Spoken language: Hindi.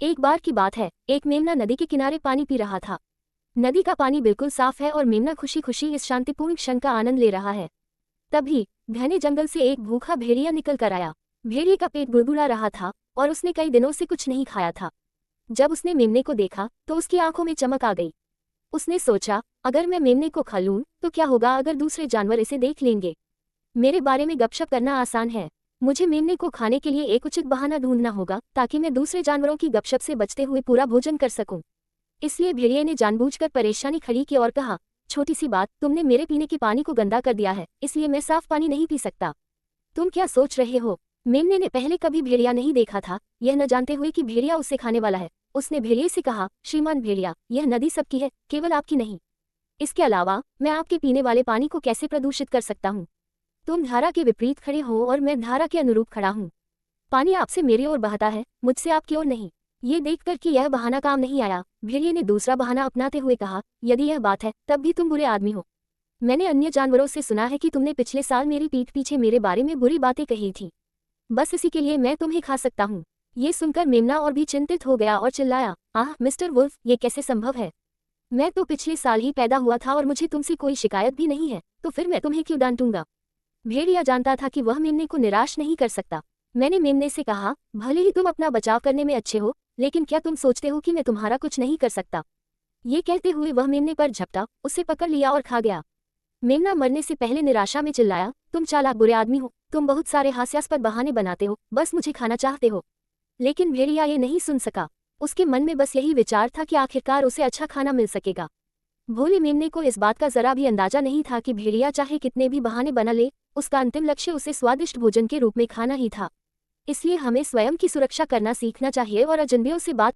एक बार की बात है, एक मेमना नदी के किनारे पानी पी रहा था। नदी का पानी बिल्कुल साफ है और मेमना खुशी खुशी इस शांतिपूर्ण क्षण का आनंद ले रहा है। तभी घने जंगल से एक भूखा भेड़िया निकल कर आया। भेड़िए का पेट गुड़गुड़ा रहा था और उसने कई दिनों से कुछ नहीं खाया था। जब उसने मेमने को देखा तो उसकी आंखों में चमक आ गई। उसने सोचा, अगर मैं मेमने को खा लूं तो क्या होगा अगर दूसरे जानवर इसे देख लेंगे। मेरे बारे में गपशप करना आसान है। मुझे मेमने को खाने के लिए एक उचित बहाना ढूंढना होगा ताकि मैं दूसरे जानवरों की गपशप से बचते हुए पूरा भोजन कर सकूं। इसलिए भेड़िए ने जानबूझकर परेशानी खड़ी की और कहा, छोटी सी बात, तुमने मेरे पीने के पानी को गंदा कर दिया है, इसलिए मैं साफ पानी नहीं पी सकता। तुम क्या सोच रहे हो? मेमने ने पहले कभी भेड़िया नहीं देखा था, यह न जानते हुए कि भेड़िया उसे खाने वाला है। उसने भेड़िए से कहा, श्रीमान भेड़िया, यह नदी सबकी है, केवल आपकी नहीं। इसके अलावा मैं आपके पीने वाले पानी को कैसे प्रदूषित कर सकता हूँ? तुम धारा के विपरीत खड़े हो और मैं धारा के अनुरूप खड़ा हूँ। पानी आपसे मेरी ओर बहता है, मुझसे आपकी ओर नहीं। ये देखकर कि यह बहाना काम नहीं आया, भेड़िए ने दूसरा बहाना अपनाते हुए कहा, यदि यह बात है तब भी तुम बुरे आदमी हो। मैंने अन्य जानवरों से सुना है कि तुमने पिछले साल मेरी पीठ पीछे मेरे बारे में बुरी बातें कही थी। बस इसी के लिए मैं तुम्हें खा सकता हूँ। ये सुनकर मेमना और भी चिंतित हो गया और चिल्लाया, आह मिस्टर वुल्फ, ये कैसे संभव है? मैं तो पिछले साल ही पैदा हुआ था और मुझे तुमसे कोई शिकायत भी नहीं है, तो फिर मैं तुम्हें क्यों डांटूंगा? भेड़िया जानता था कि वह मेमने को निराश नहीं कर सकता। मैंने मेमने से कहा, भले ही तुम अपना बचाव करने में अच्छे हो, लेकिन क्या तुम सोचते हो कि मैं तुम्हारा कुछ नहीं कर सकता? ये कहते हुए वह मेमने पर झपटा, उसे पकड़ लिया और खा गया। मेमना मरने से पहले निराशा में चिल्लाया, तुम चालाक बुरे आदमी हो, तुम बहुत सारे हास्यास्पद बहाने बनाते हो, बस मुझे खाना चाहते हो। लेकिन भेड़िया ये नहीं सुन सका। उसके मन में बस यही विचार था कि आखिरकार उसे अच्छा खाना मिल सकेगा। भोले मेमने को इस बात का जरा भी अंदाजा नहीं था कि भेड़िया चाहे कितने भी बहाने बना ले, उसका अंतिम लक्ष्य उसे स्वादिष्ट भोजन के रूप में खाना ही था। इसलिए हमें स्वयं की सुरक्षा करना सीखना चाहिए और अजनबियों से बात